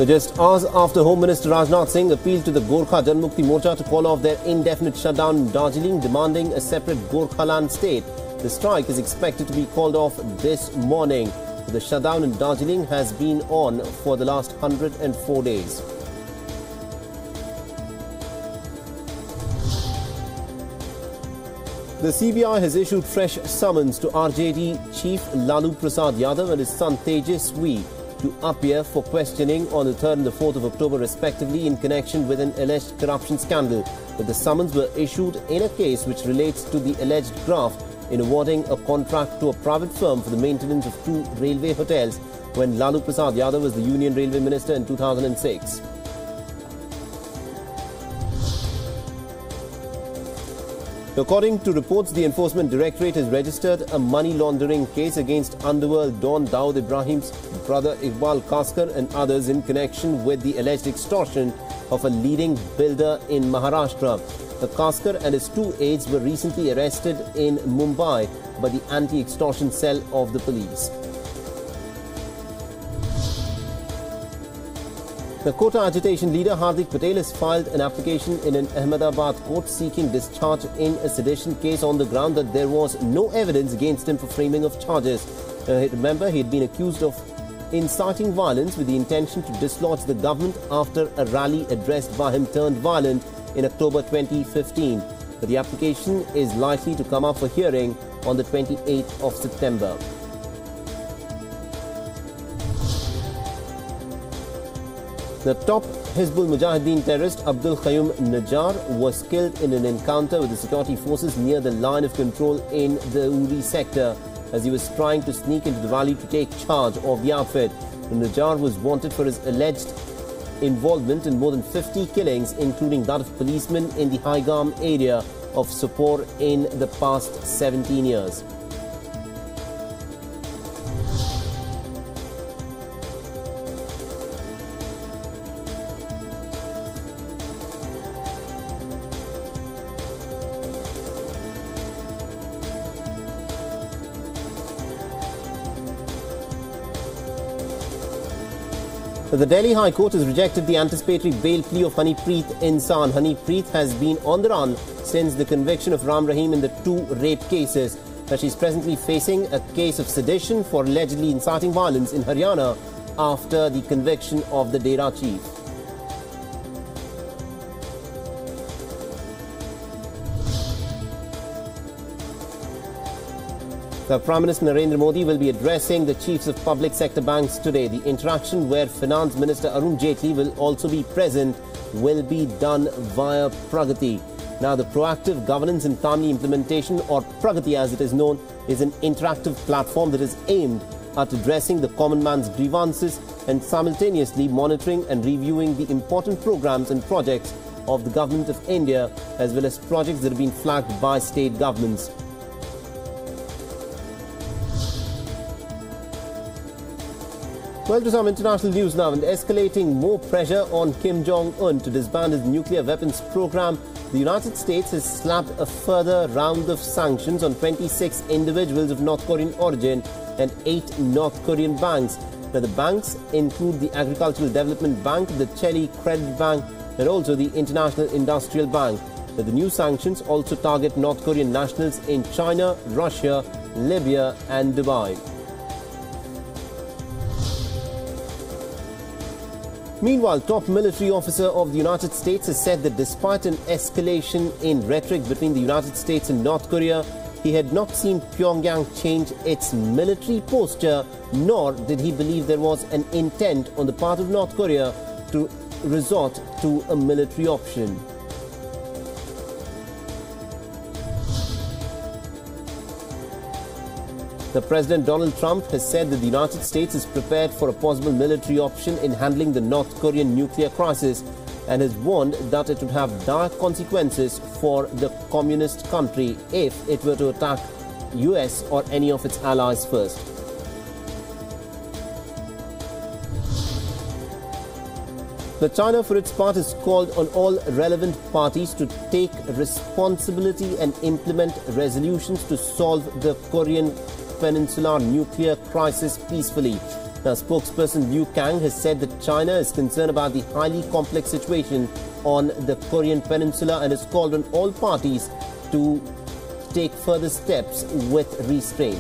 Just hours after Home Minister Rajnath Singh appealed to the Gorkha Janmukti Morcha to call off their indefinite shutdown in Darjeeling, demanding a separate Gorkha land state, the strike is expected to be called off this morning. The shutdown in Darjeeling has been on for the last 104 days. The CBI has issued fresh summons to RJD Chief Lalu Prasad Yadav and his son Tejaswi to appear for questioning on the 3rd and the 4th of October respectively in connection with an alleged corruption scandal. But the summons were issued in a case which relates to the alleged graft in awarding a contract to a private firm for the maintenance of 2 railway hotels when Lalu Prasad Yadav was the Union Railway Minister in 2006. According to reports, the Enforcement Directorate has registered a money laundering case against underworld Don Dawood Ibrahim's brother Iqbal Kaskar and others in connection with the alleged extortion of a leading builder in Maharashtra. The Kaskar and his 2 aides were recently arrested in Mumbai by the anti-extortion cell of the police. The Kota agitation leader Hardik Patel has filed an application in an Ahmedabad court seeking discharge in a sedition case on the ground that there was no evidence against him for framing of charges. Remember, he had been accused of inciting violence with the intention to dislodge the government after a rally addressed by him turned violent in October 2015. But the application is likely to come up for hearing on the 28th of September. The top Hizbul Mujahideen terrorist Abdul Qayyum Najjar was killed in an encounter with the security forces near the line of control in the Uri sector as he was trying to sneak into the valley to take charge of the outfit. Najjar was wanted for his alleged involvement in more than 50 killings, including that of policemen in the Haigam area of Sopore in the past 17 years. The Delhi High Court has rejected the anticipatory bail plea of Hanipreet Insan. Hanipreet has been on the run since the conviction of Ram Rahim in the 2 rape cases. She is presently facing a case of sedition for allegedly inciting violence in Haryana after the conviction of the Dera chief. The Prime Minister Narendra Modi will be addressing the chiefs of public sector banks today. The interaction where Finance Minister Arun Jaitley will also be present will be done via Pragati. Now, the Proactive Governance and Timely Implementation, or Pragati as it is known, is an interactive platform that is aimed at addressing the common man's grievances and simultaneously monitoring and reviewing the important programs and projects of the Government of India, as well as projects that have been flagged by state governments. Well, to some international news now, and escalating more pressure on Kim Jong-un to disband his nuclear weapons program, the United States has slapped a further round of sanctions on 26 individuals of North Korean origin and 8 North Korean banks. Now, the banks include the Agricultural Development Bank, the Cheli Credit Bank, and also the International Industrial Bank. Now, the new sanctions also target North Korean nationals in China, Russia, Libya, and Dubai. Meanwhile, top military officer of the United States has said that despite an escalation in rhetoric between the United States and North Korea, he had not seen Pyongyang change its military posture, nor did he believe there was an intent on the part of North Korea to resort to a military option. The President Donald Trump has said that the United States is prepared for a possible military option in handling the North Korean nuclear crisis and has warned that it would have dire consequences for the communist country if it were to attack US or any of its allies first. China, for its part, has called on all relevant parties to take responsibility and implement resolutions to solve the Korean Peninsular nuclear crisis peacefully. Now, spokesperson Liu Kang has said that China is concerned about the highly complex situation on the Korean peninsula and has called on all parties to take further steps with restraint.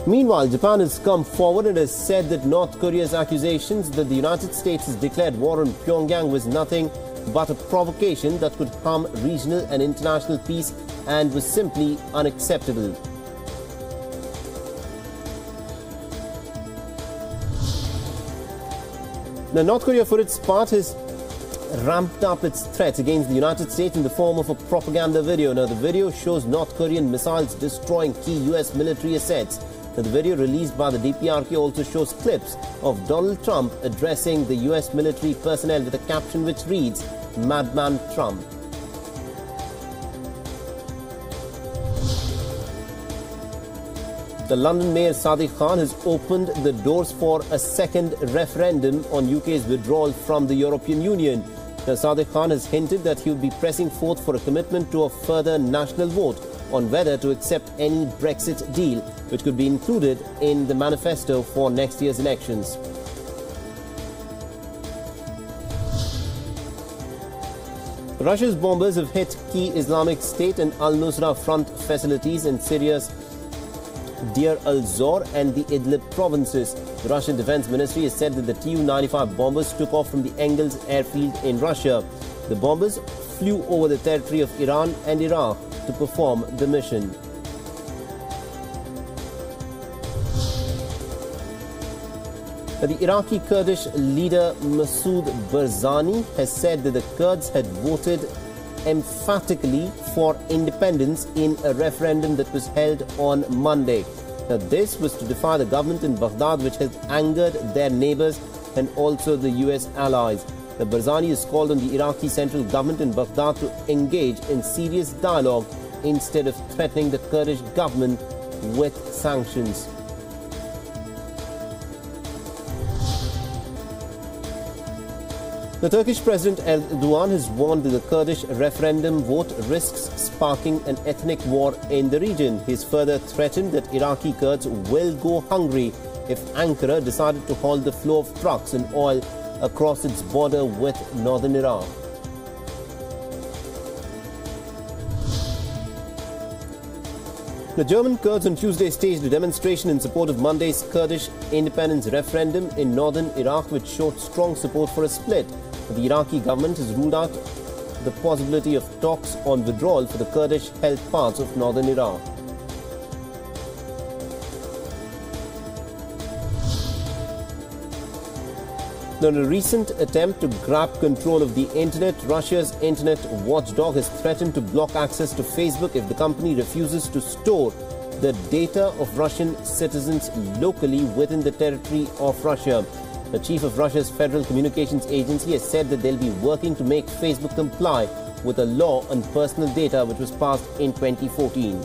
Meanwhile, Japan has come forward and has said that North Korea's accusations that the United States has declared war on Pyongyang was nothing but a provocation that could harm regional and international peace and was simply unacceptable. Now, North Korea, for its part, has ramped up its threats against the United States in the form of a propaganda video. Now, the video shows North Korean missiles destroying key US military assets. Now, the video released by the DPRK also shows clips of Donald Trump addressing the US military personnel with a caption which reads, "Madman Trump." The London Mayor Sadiq Khan has opened the doors for a second referendum on UK's withdrawal from the European Union. Now, Sadiq Khan has hinted that he will be pressing forth for a commitment to a further national vote on whether to accept any Brexit deal, which could be included in the manifesto for next year's elections. Russia's bombers have hit key Islamic State and al-Nusra Front facilities in Syria's Deir al-Zor and the Idlib provinces. The Russian Defense Ministry has said that the Tu-95 bombers took off from the Engels airfield in Russia. The bombers flew over the territory of Iran and Iraq to perform the mission. The Iraqi Kurdish leader Masoud Barzani has said that the Kurds had voted emphatically for independence in a referendum that was held on Monday. Now, this was to defy the government in Baghdad, which has angered their neighbors and also the US allies. The Barzani has called on the Iraqi central government in Baghdad to engage in serious dialogue instead of threatening the Kurdish government with sanctions. The Turkish President Erdogan has warned that the Kurdish referendum vote risks sparking an ethnic war in the region. He has further threatened that Iraqi Kurds will go hungry if Ankara decided to halt the flow of trucks and oil across its border with northern Iraq. The German Kurds on Tuesday staged a demonstration in support of Monday's Kurdish independence referendum in northern Iraq, which showed strong support for a split. The Iraqi government has ruled out the possibility of talks on withdrawal for the Kurdish-held parts of northern Iraq. Now, in a recent attempt to grab control of the internet, Russia's internet watchdog has threatened to block access to Facebook if the company refuses to store the data of Russian citizens locally within the territory of Russia. The chief of Russia's Federal Communications Agency has said that they'll be working to make Facebook comply with a law on personal data which was passed in 2014.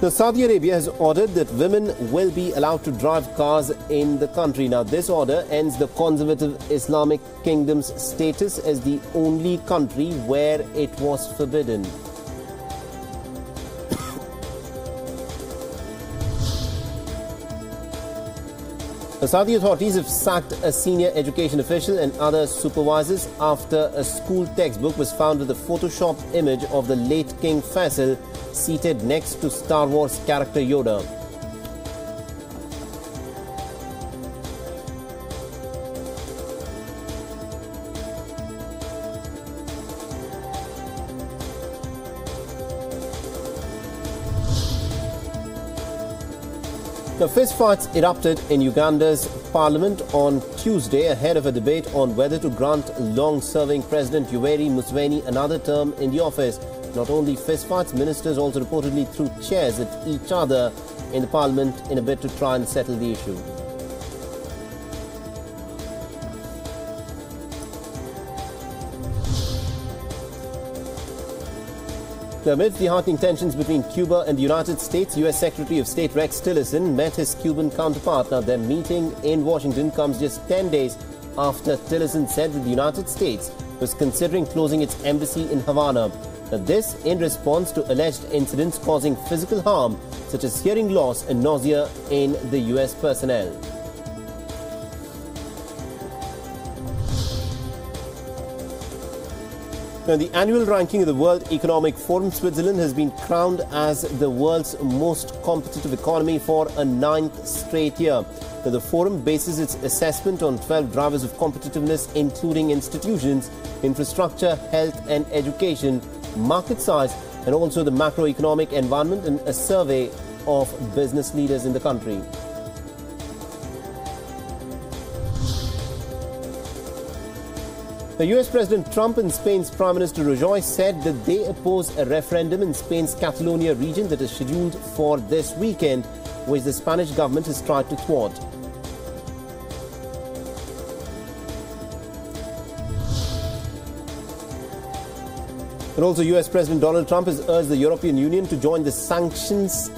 Now, Saudi Arabia has ordered that women will be allowed to drive cars in the country. Now, this order ends the conservative Islamic kingdom's status as the only country where it was forbidden. The Saudi authorities have sacked a senior education official and other supervisors after a school textbook was found with a photoshopped image of the late King Faisal seated next to Star Wars character Yoda. The fistfights erupted in Uganda's parliament on Tuesday ahead of a debate on whether to grant long-serving President Yoweri Museveni another term in the office. Not only fistfights, ministers also reportedly threw chairs at each other in the parliament in a bid to try and settle the issue. Amidst the heartening tensions between Cuba and the United States, U.S. Secretary of State Rex Tillerson met his Cuban counterpart. Now, their meeting in Washington comes just 10 days after Tillerson said that the United States was considering closing its embassy in Havana. This in response to alleged incidents causing physical harm, such as hearing loss and nausea in the US personnel. Now, the annual ranking of the World Economic Forum, Switzerland has been crowned as the world's most competitive economy for a 9th straight year. Now, the forum bases its assessment on 12 drivers of competitiveness, including institutions, infrastructure, health and education, market size, and also the macroeconomic environment, and a survey of business leaders in the country. The US President Trump and Spain's Prime Minister Rajoy said that they oppose a referendum in Spain's Catalonia region that is scheduled for this weekend, which the Spanish government has tried to thwart. And also, US President Donald Trump has urged the European Union to join the sanctions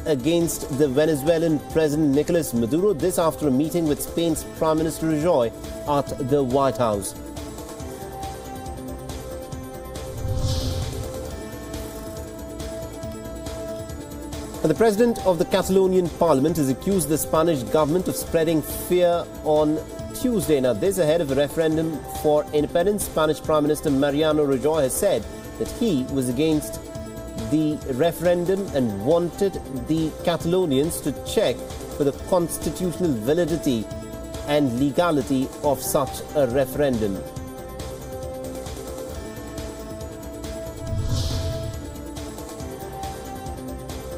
against the Venezuelan President Nicolas Maduro, this after a meeting with Spain's Prime Minister Rajoy at the White House. And the President of the Catalonian Parliament has accused the Spanish government of spreading fear on Tuesday. Now, this ahead of a referendum for independence. Spanish Prime Minister Mariano Rajoy has said that he was against the referendum and wanted the Catalonians to check for the constitutional validity and legality of such a referendum.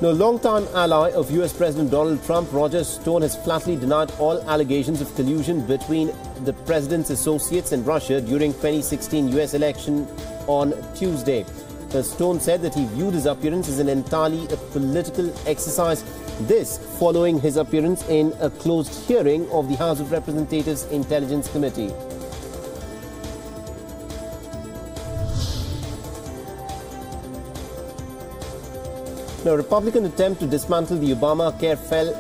Now, longtime ally of US President Donald Trump, Roger Stone, has flatly denied all allegations of collusion between the president's associates and Russia during 2016 US election on Tuesday. Stone said that he viewed his appearance as an entirely political exercise. This following his appearance in a closed hearing of the House of Representatives Intelligence Committee. Now, a Republican attempt to dismantle the Obamacare fell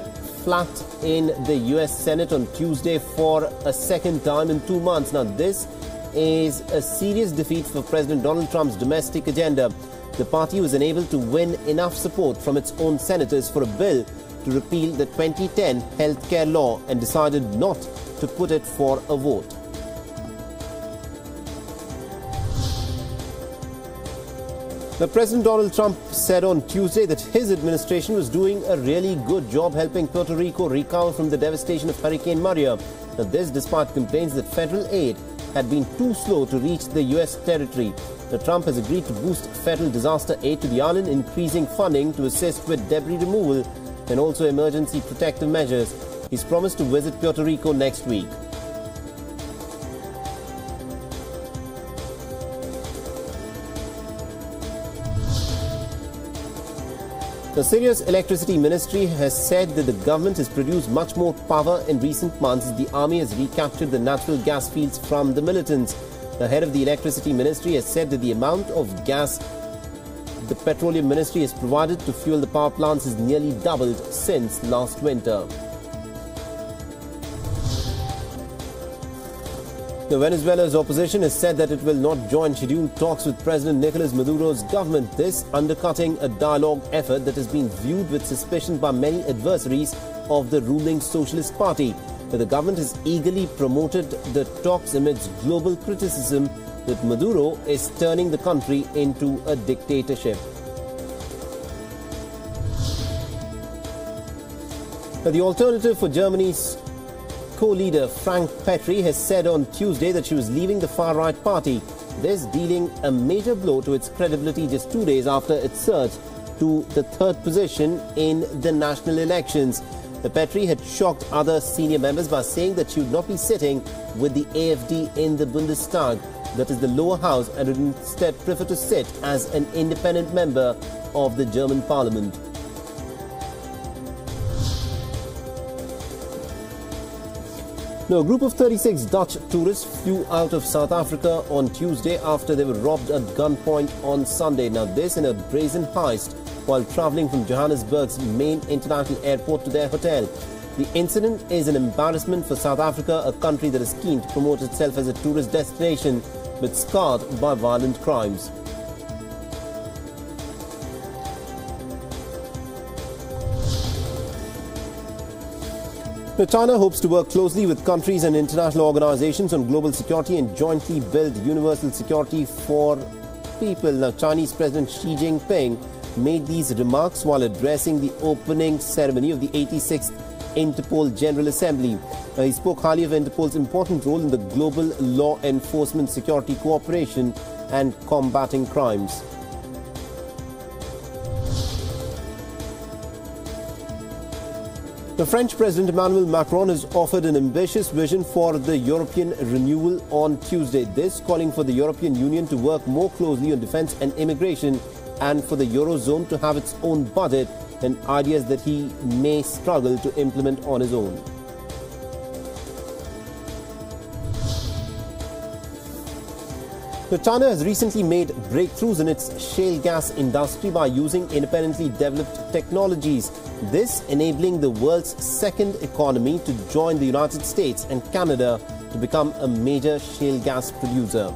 flat in the US Senate on Tuesday for a second time in 2 months. Now, this is a serious defeat for President Donald Trump's domestic agenda. The party was unable to win enough support from its own senators for a bill to repeal the 2010 health care law and decided not to put it for a vote. Now, President Donald Trump said on Tuesday that his administration was doing a really good job helping Puerto Rico recover from the devastation of Hurricane Maria. Now, this despite complaints that federal aid had been too slow to reach the U.S. territory. Now, Trump has agreed to boost federal disaster aid to the island, increasing funding to assist with debris removal and also emergency protective measures. He's promised to visit Puerto Rico next week. The Syria's electricity ministry has said that the government has produced much more power in recent months as the army has recaptured the natural gas fields from the militants. The head of the electricity ministry has said that the amount of gas the petroleum ministry has provided to fuel the power plants has nearly doubled since last winter. The Venezuela's opposition has said that it will not join scheduled talks with President Nicolas Maduro's government, this undercutting a dialogue effort that has been viewed with suspicion by many adversaries of the ruling Socialist Party. The government has eagerly promoted the talks amidst global criticism that Maduro is turning the country into a dictatorship. Now, the alternative for Germany's co-leader Frank Petry has said on Tuesday that she was leaving the far-right party, this dealing a major blow to its credibility just 2 days after its surge to the third position in the national elections. The Petry had shocked other senior members by saying that she would not be sitting with the AfD in the Bundestag, that is the lower house, and would instead prefer to sit as an independent member of the German parliament. Now, a group of 36 Dutch tourists flew out of South Africa on Tuesday after they were robbed at gunpoint on Sunday. Now, this in a brazen heist while travelling from Johannesburg's main international airport to their hotel. The incident is an embarrassment for South Africa, a country that is keen to promote itself as a tourist destination. but scarred by violent crimes. China hopes to work closely with countries and international organizations on global security and jointly build universal security for people. Now, Chinese President Xi Jinping made these remarks while addressing the opening ceremony of the 86th Interpol General Assembly. He spoke highly of Interpol's important role in the global law enforcement, security cooperation and combating crimes. The French President Emmanuel Macron has offered an ambitious vision for the European renewal on Tuesday. This calling for the European Union to work more closely on defence and immigration and for the Eurozone to have its own budget, and ideas that he may struggle to implement on his own. China has recently made breakthroughs in its shale gas industry by using independently developed technologies. This enabling the world's second economy to join the United States and Canada to become a major shale gas producer.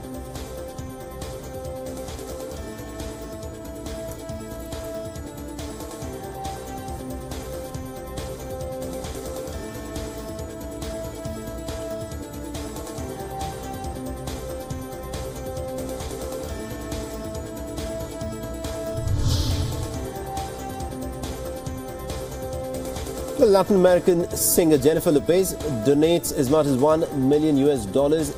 The Latin American singer Jennifer Lopez donates as much as $1 million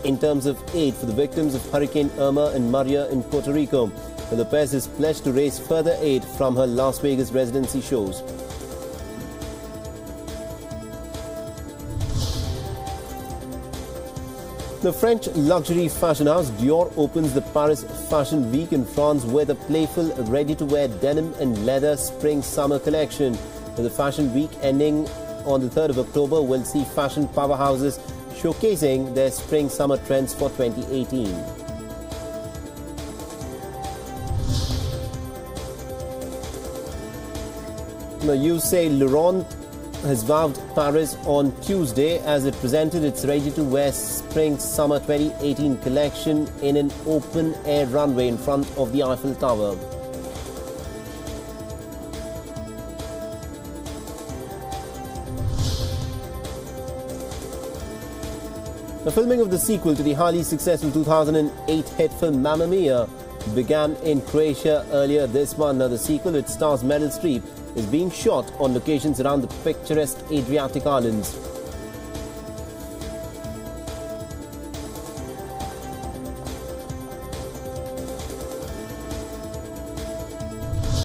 in terms of aid for the victims of Hurricane Irma and Maria in Puerto Rico. Lopez has pledged to raise further aid from her Las Vegas residency shows. The French luxury fashion house Dior opens the Paris Fashion Week in France with a playful, ready-to-wear denim and leather spring-summer collection. The Fashion Week ending on the 3rd of October will see fashion powerhouses showcasing their spring-summer trends for 2018. Now, you say Laurent has vowed Paris on Tuesday as it presented its ready-to-wear spring-summer 2018 collection in an open-air runway in front of the Eiffel Tower. The filming of the sequel to the highly successful 2008 hit film Mamma Mia began in Croatia earlier this month. Now, the sequel, which stars Meryl Streep, is being shot on locations around the picturesque Adriatic islands.